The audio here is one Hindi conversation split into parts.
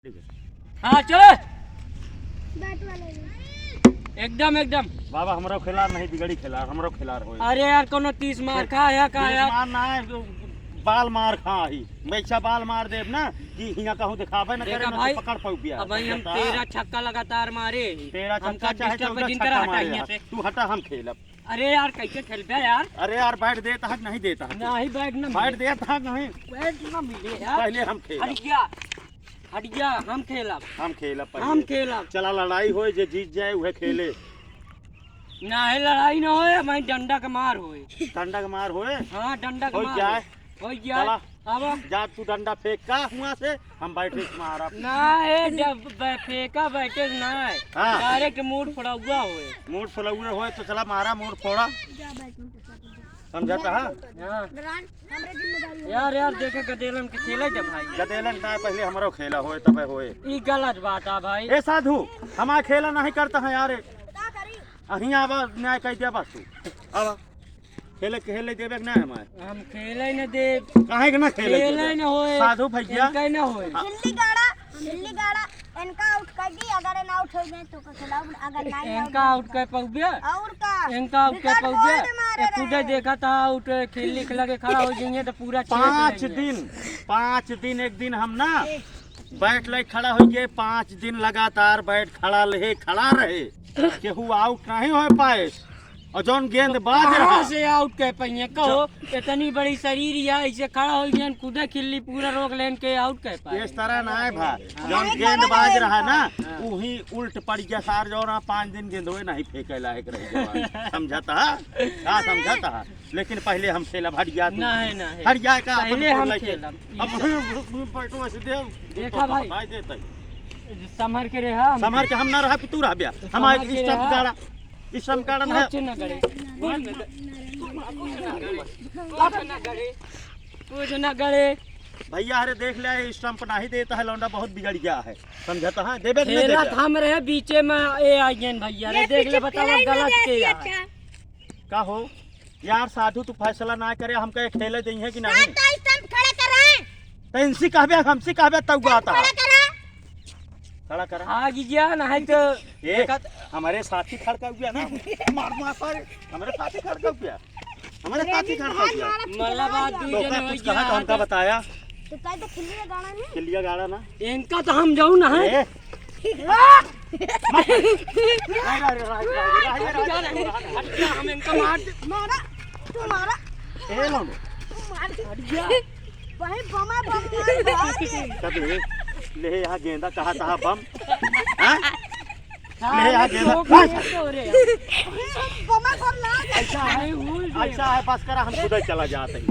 हाँ चलो एकदम एकदम बाबा हमरो खिलार नहीं बिगड़ी खिलार हमरो खिलार होई। अरे यार कोनो 30 मार खा है का यार मार ना है बाल मार खा ही मैचा बाल मार देब ना कि हिया कहूं दिखावे ना करे ना तो पकड़ पाऊ पिया। अब हम 13 छक्का लगातार मारे 13 छक्का चाहे 14 छक्का मारे तू हटा हम खेलब। अरे यार कैसे खेलबे यार। अरे यार बैठ देता है नहीं देता है नहीं बैठ ना बैठ देता है नहीं बैठ ना मिले यार पहले हम खेलब हट गया हम खेलब हम खेलब चला लड़ाई होए जे जीत जाए वह खेले ना है लड़ाई ना होए मैं डंडा के मार होए डंडा के मार होए। हां डंडा के मार जाए हो जाए अब जा तू डंडा फेंक का हुआ से हम बैठे मारा ना है जब फेंका बैठे ना है डायरेक्ट मूड फोड़ा हुआ होए मूड फोड़ा हुआ होए तो चला मारा मूड फोड़ा समझाता है यार यार देखे गदेलन के खेले जब भाई गदेलन ना पहले हमारो खेला होए तब होए ई गलत बात है भाई। ए साधु हमारा खेला नहीं करता है यार अहीं आवा न्याय कह दिया बस तू अब खेले देबे ना हमारे हम खेले न दे काहे के ना खेले न होए साधु भैया कहीं न होए दिल्ली गाड़ा इनका आउट कर दी अगर ना आउट हो गए तो खिलाओ अगर नहीं इनका आउट कर पाऊगे और का इनका आउट कर पाऊगे खुदे देखा था आउट खेलने के लगे खड़ा हो जाएंगे तो पूरा 5 दिन एक दिन हम ना बैठ ले खड़ा हो गए 5 दिन लगातार बैठ खड़ा रहे केहू आउट नहीं हो पाए और जौन गेंद बाज रहा से आउट कह पाइए कहो इतनी बड़ी शरीर या ऐसे खड़ा हो गया खुदे खिल्ली पूरा रोक लेन के आउट कह पाए इस तरह ना है भाई जौन गेंद बाज रहा ना वही उल्ट पड़ गया सार जो ना 5 दिन गेंद हुए नहीं फेंके लायक रह समझाता है का समझाता है लेकिन पहले हम खेला हट गया हट गया का पहले हम खेला अब देखा भाई देते समर के रहा समर के हम ना रहा तू रह गया हमारे स्टंप गाड़ा इस सम कारण है कुछ न करे भैया अरे देख ले स्टंप नहीं देता है लौंडा बहुत बिगड़ गया है समझाता है देबे नहीं खेला देता थम रहे बीचे में ए आइयन भैया रे देख ले बताओ गलत के यार का हो यार साधु तू फैसला ना करे हम कहे खेले देई है कि नहीं स्टंप खड़ा कराएं तो इनसे कहबे हमसे कहबे तब आता है खड़ा करा आ गया ना है तो हमारे साथी खड़का गया ना मार पर हमारे साथी खड़का गया मला बात दू तो जने कुछ कहा तो हमका बताया तो काय तो खिलिया गाड़ा ना इनका तो हम जाऊं ना है हम इनका मारा तू मारा ए लौंडे हट गया भाई बमा बम ले यहाँ गेंदा कहा था बम ले यहाँ गेंदा ऐसा है बस करा हम खुद चला जाते हैं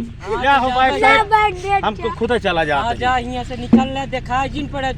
हमको खुद चला जाते हैं यहाँ से निकलने देखा जिन पर